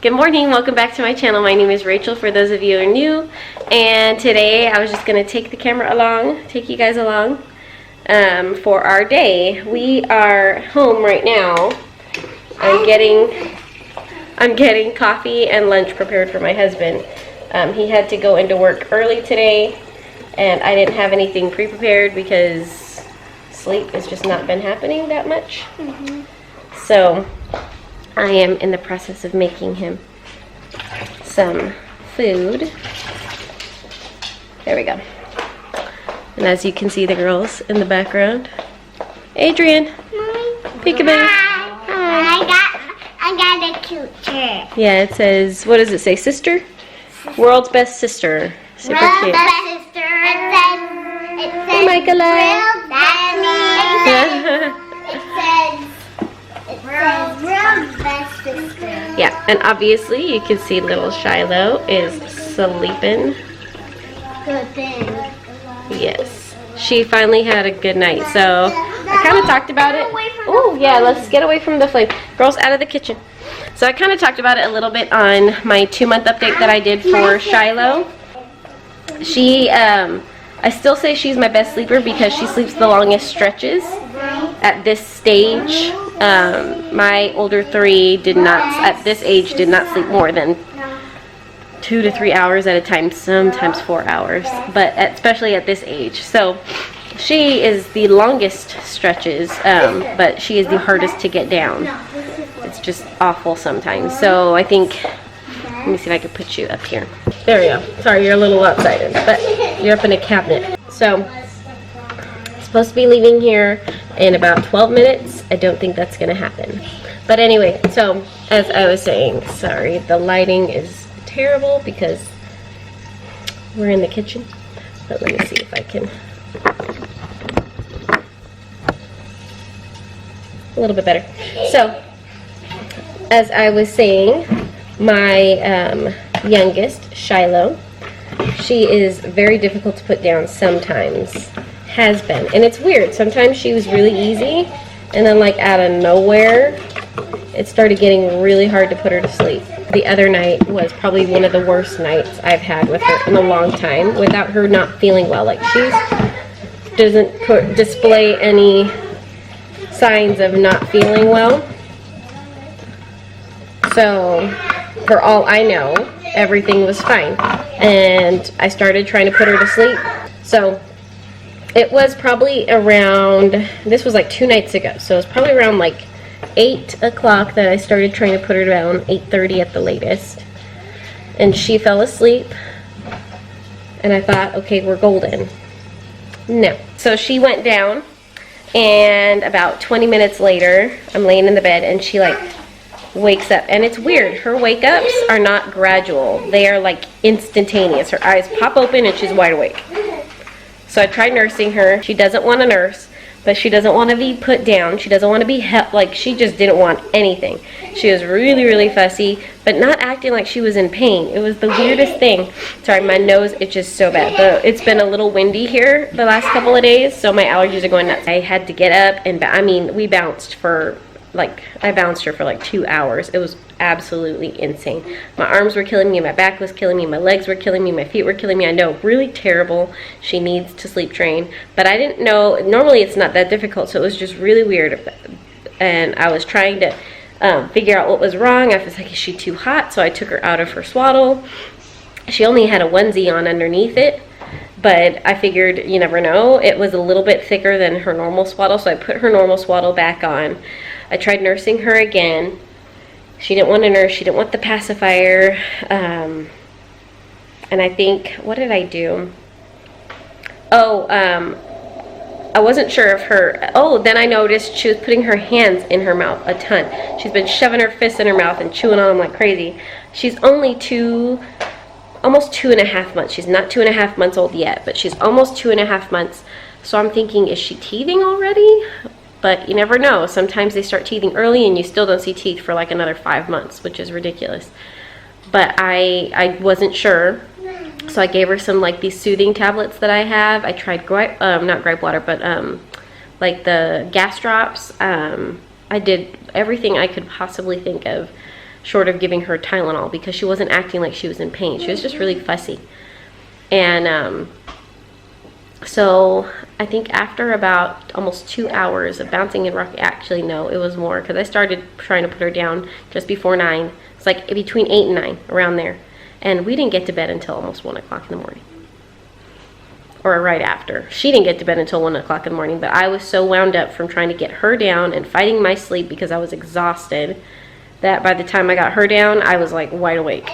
Good morning, welcome back to my channel. My name is Rachel for those of you who are new, and today I was just going to take the camera along, take you guys along for our day. We are home right now. I'm getting coffee and lunch prepared for my husband. He had to go into work early today, and I didn't have anything pre-prepared because sleep has just not been happening that much. So I am in the process of making him some food. There we go. And as you can see, the girls in the background. Adrian. Peekaboo. I got a cute chair. Yeah, it says, what does it say? Sister? World's best sister. Super cute. Best sister. It says Michaela. World's best sister. Yeah, and obviously you can see little Shiloh is sleeping. Good thing. Yes. She finally had a good night. So I kind of talked about it. Oh, yeah, let's get away from the flame. Girls, out of the kitchen. So I kind of talked about it a little bit on my 2-month update that I did for Shiloh. She, I still say she's my best sleeper because she sleeps the longest stretches at this stage. My older 3 did not, at this age, did not sleep more than 2 to 3 hours at a time, sometimes 4 hours, but especially at this age. So she is the longest stretches, but she is the hardest to get down. It's just awful sometimes. So I think, let me see if I can put you up here. There we go. Sorry, you're a little lopsided, but you're up in a cabinet. So supposed to be leaving here in about 12 minutes. I don't think that's gonna happen. But anyway, so as I was saying, sorry, the lighting is terrible because we're in the kitchen. But let me see if I can. A little bit better. So, as I was saying, my youngest, Shiloh, she is very difficult to put down sometimes. Has been. And it's weird. Sometimes she was really easy, and then like out of nowhere, it started getting really hard to put her to sleep. The other night was probably one of the worst nights I've had with her in a long time without her not feeling well. Like she doesn't display any signs of not feeling well. So for all I know, everything was fine. And I started trying to put her to sleep. So it was probably around, this was like 2 nights ago, so it was probably around like 8 o'clock that I started trying to put her down, 8:30 at the latest. And she fell asleep, and I thought, okay, we're golden. No. So she went down, and about 20 minutes later, I'm laying in the bed, and she like wakes up. And it's weird, her wake-ups are not gradual. They are like instantaneous. Her eyes pop open, and she's wide awake. So I tried nursing her. She doesn't want to nurse, but she doesn't want to be put down. She doesn't want to be helped. Like, she just didn't want anything. She was really, really fussy, but not acting like she was in pain. It was the weirdest thing. Sorry, my nose itches so bad. It's been a little windy here the last couple of days, so my allergies are going nuts. I had to get up, and I mean, we bounced for I bounced her for like 2 hours. It was absolutely insane. My arms were killing me, my back was killing me, my legs were killing me, my feet were killing me. I know, really terrible. She needs to sleep train. But I didn't know, normally it's not that difficult, so it was just really weird. And I was trying to figure out what was wrong. I was like, is she too hot? So I took her out of her swaddle. She only had a onesie on underneath it. But I figured, you never know. It was a little bit thicker than her normal swaddle, so I put her normal swaddle back on. I tried nursing her again. She didn't want to nurse. She didn't want the pacifier. And I think, what did I do? I wasn't sure if then I noticed she was putting her hands in her mouth a ton. She's been shoving her fists in her mouth and chewing on them like crazy. She's only almost 2.5 months. She's not 2.5 months old yet, but she's almost 2.5 months. So I'm thinking, is she teething already? But you never know. Sometimes they start teething early and you still don't see teeth for like another 5 months, which is ridiculous. But I wasn't sure. So I gave her some like these soothing tablets that I have. I tried not gripe water, but like the gas drops. I did everything I could possibly think of short of giving her Tylenol, because she wasn't acting like she was in pain. She was just really fussy. And so I think after about almost 2 hours of bouncing and rocking, actually no, it was more, because I started trying to put her down just before 9. It's like between 8 and 9, around there. And we didn't get to bed until almost 1 o'clock in the morning. Or right after. She didn't get to bed until 1 o'clock in the morning, but I was so wound up from trying to get her down and fighting my sleep because I was exhausted, that by the time I got her down, I was like wide awake.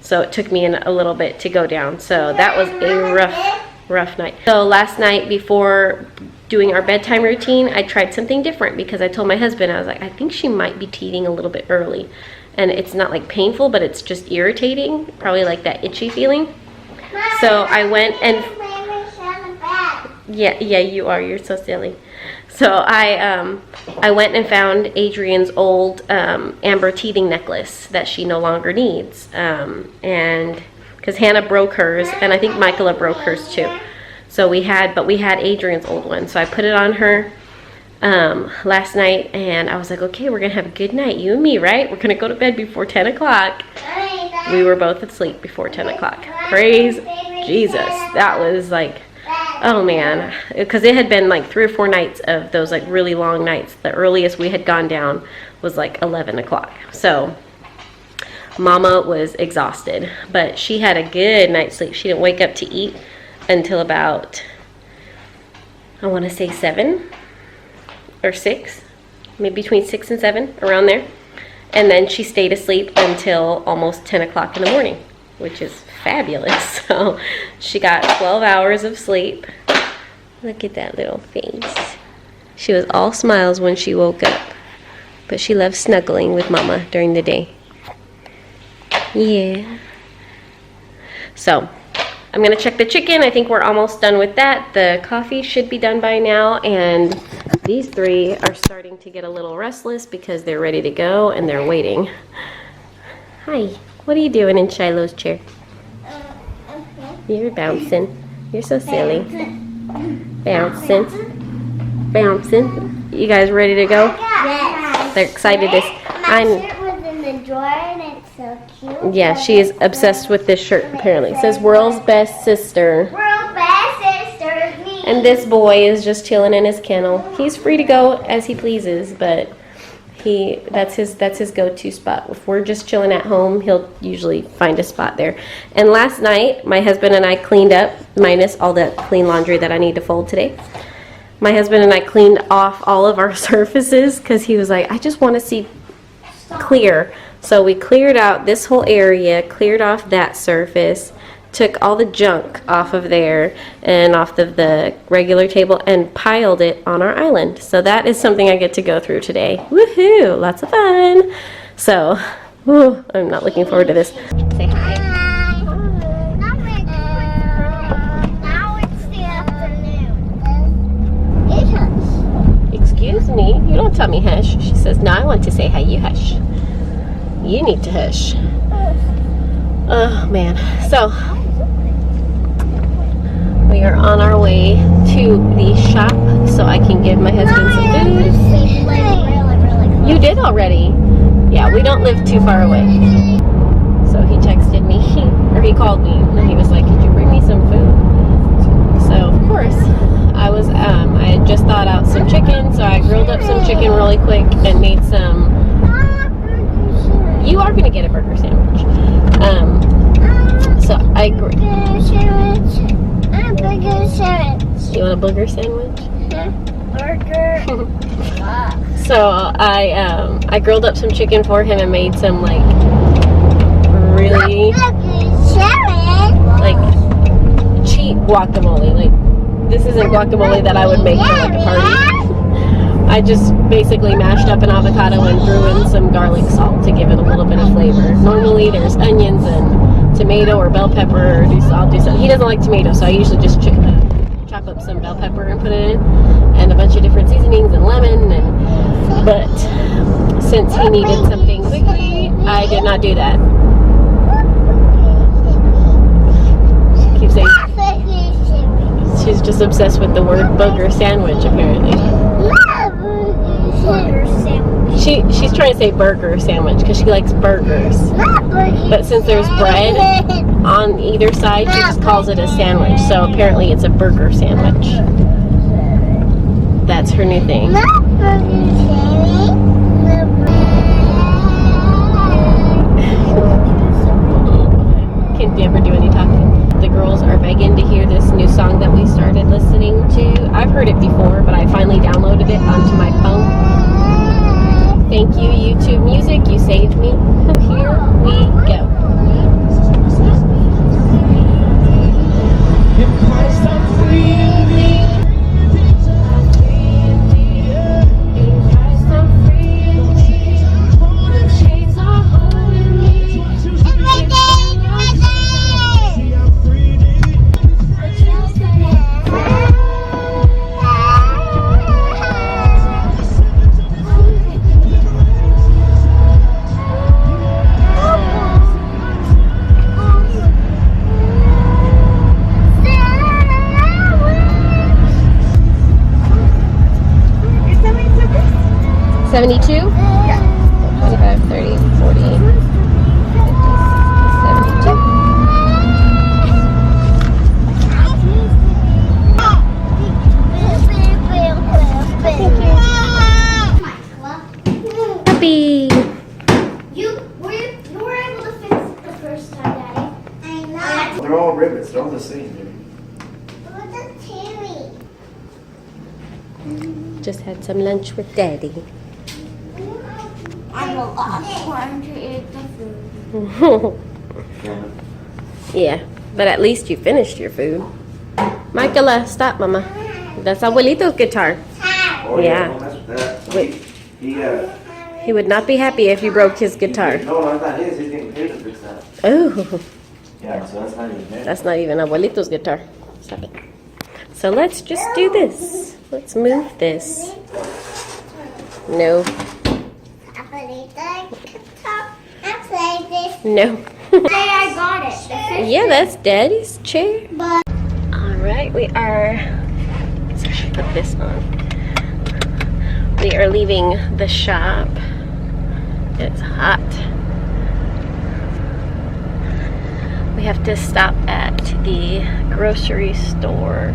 So it took me a little bit to go down. So that was a rough night. So last night, before doing our bedtime routine, I tried something different, because I told my husband, I was like, I think she might be teething a little bit early. And it's not like painful, but it's just irritating, probably like that itchy feeling. So I went and yeah, you are, you're so silly. So I went and found Adrian's old amber teething necklace that she no longer needs, and because Hannah broke hers, and I think Michaela broke hers too. So we had Adrian's old one. So I put it on her last night, and I was like, okay, we're gonna have a good night, you and me, right? We're gonna go to bed before 10 o'clock. We were both asleep before 10 o'clock. Praise Jesus. That was like, oh man, because it had been like 3 or 4 nights of those like really long nights. The earliest we had gone down was like 11 o'clock. So Mama was exhausted, but she had a good night's sleep. She didn't wake up to eat until about, I want to say 7 or 6, maybe between 6 and 7, around there. And then she stayed asleep until almost 10 o'clock in the morning, which is fabulous. So she got 12 hours of sleep. Look at that little face. She was all smiles when she woke up, but she loves snuggling with Mama during the day. Yeah. So I'm gonna check the chicken. I think we're almost done with that. The coffee should be done by now, and these 3 are starting to get a little restless because they're ready to go and they're waiting. Hi, what are you doing in Shiloh's chair? You're bouncing. You're so silly. Bouncing. Bouncing. You guys ready to go? Yes. They're excited. My shirt was in the drawer and it's so cute. Yeah, she is obsessed with this shirt apparently. It says World's Best Sister. World's best sister, me. And this boy is just chilling in his kennel. He's free to go as he pleases, but that's his go-to spot. If we're just chilling at home, he'll usually find a spot there. And last night, my husband and I cleaned up, minus all the clean laundry that I need to fold today. My husband and I cleaned off all of our surfaces because he was like, I just want to see clear. So we cleared out this whole area, cleared off that surface, took all the junk off of there and off of the regular table and piled it on our island. So that is something I get to go through today. Woohoo! Lots of fun. So, I'm not looking forward to this. Say hi. Now it's the afternoon. Excuse me. You don't tell me hush. She says, no, I want to say hi. You hush. You need to hush. Oh, man. So, we are on our way to the shop so I can give my husband some food. You did already. Yeah, we don't live too far away. So he texted me, or he called me, and he was like, could you bring me some food? So, of course, I had just thawed out some chicken, so I grilled up some chicken really quick and made some. You are going to get a burger sandwich. So I You want a burger sandwich? Burger. So I grilled up some chicken for him and made some like really like cheap guacamole. Like this isn't guacamole that I would make for like a party. I just basically mashed up an avocado and threw in some garlic salt to give it a little bit of flavor. Normally there's onions and tomato or bell pepper. I'll do some. He doesn't like tomato, so I usually just chop up some bell pepper and put it in, and a bunch of different seasonings and lemon. But since he needed something quickly, I did not do that. She keeps saying she's just obsessed with the word burger sandwich, apparently. She's trying to say burger sandwich because she likes burgers. But since there's bread on either side, she just calls it a sandwich. So apparently it's a burger sandwich. That's her new thing. Can't never do any talking. The girls are begging to hear this new song that we started listening to. I've heard it before, but I finally downloaded it onto my phone. Thank you, YouTube Music. You saved me. Here we go. Yeah. 25, 30, 40, 50, 72. Puppy! You were able to fix it the first time, Daddy. I know. They're all rivets. They're all the same, baby. What's a Timmy? Just had some lunch with Daddy. I'm the last one to eat the food. Yeah, but at least you finished your food. Michaela, stop, Mama. That's Abuelito's guitar. Oh, Yeah. Don't mess with that. Wait. He He would not be happy if you broke his guitar. No, that's not his. He's getting paid to fix that. Oh, Yeah, so that's not even his. that's not even Abuelito's guitar. Stop it. So let's just do this. Let's move this. No, no. I got it. Yeah, that's Daddy's chair. But All right, we are. Let's put this on. We are leaving the shop. It's hot. We have to stop at the grocery store.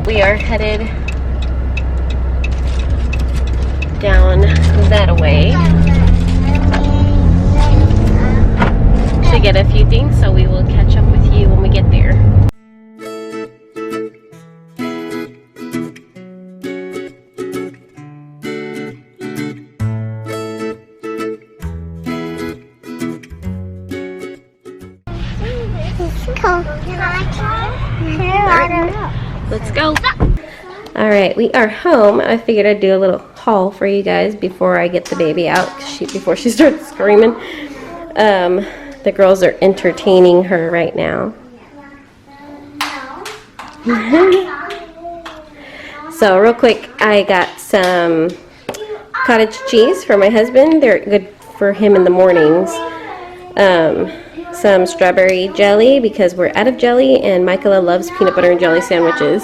We are headed down that way to get a few things, so we will catch up with you when we get there. Let's go. All right, we are home. I figured I'd do a little haul for you guys before I get the baby out, before she starts screaming. The girls are entertaining her right now. So real quick, I got some cottage cheese for my husband. They're good for him in the mornings. Some strawberry jelly because we're out of jelly, and Michaela loves peanut butter and jelly sandwiches.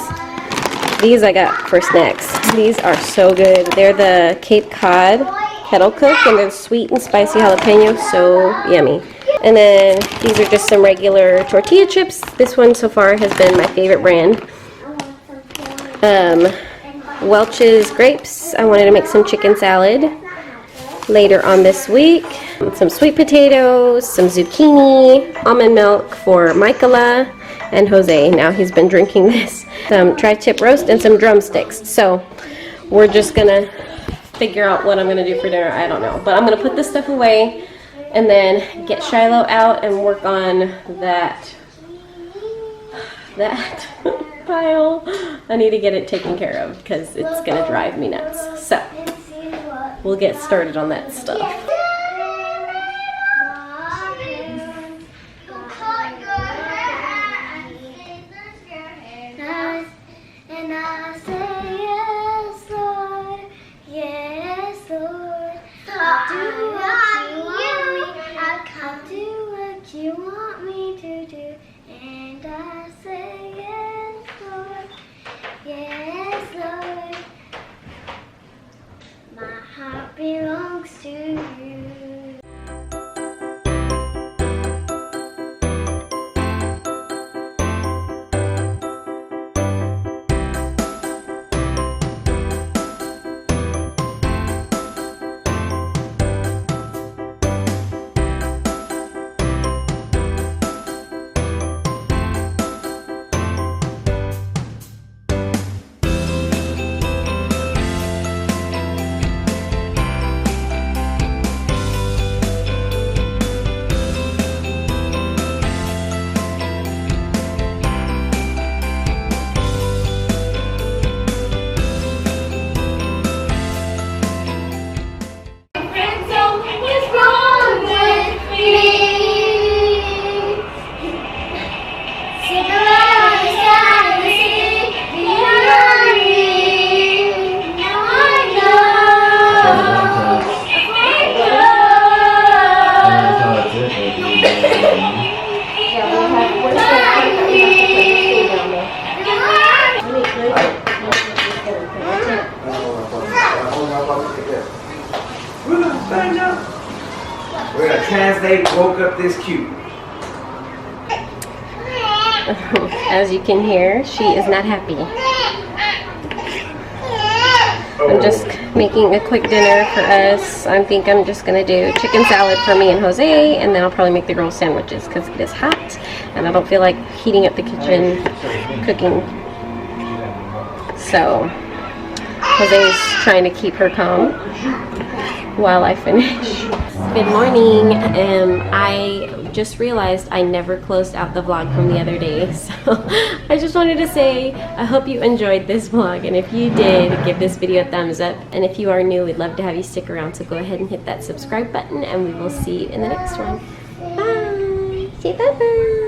These I got for snacks. These are so good. They're the Cape Cod kettle cook, and they're sweet and spicy jalapeno, so yummy. And then these are just some regular tortilla chips. This one so far has been my favorite brand. Welch's grapes. I wanted to make some chicken salad later on this week. Some sweet potatoes, some zucchini, almond milk for Michaela and Jose. Now he's been drinking this. Some tri-tip roast and some drumsticks. So we're just gonna figure out what I'm gonna do for dinner. I don't know, but I'm gonna put this stuff away and then get Shiloh out and work on that pile. I need to get it taken care of because it's gonna drive me nuts. So we'll get started on that stuff. And I say yes, Lord, yes, Lord. I'll do what you want me to do. And I say yes, Lord, yes, Lord. My heart belongs We're gonna find out. We're gonna translate woke up this cute. As you can hear, she is not happy. I'm just making a quick dinner for us. I think I'm just gonna do chicken salad for me and Jose, and then I'll probably make the girls sandwiches because it is hot and I don't feel like heating up the kitchen cooking. So Jose's trying to keep her calm while I finish. Good morning. I just realized I never closed out the vlog from the other day, so I just wanted to say I hope you enjoyed this vlog, and if you did, give this video a thumbs up, and if you are new, we'd love to have you stick around, so go ahead and hit that subscribe button, and we will see you in the next one. Bye! Say bye-bye!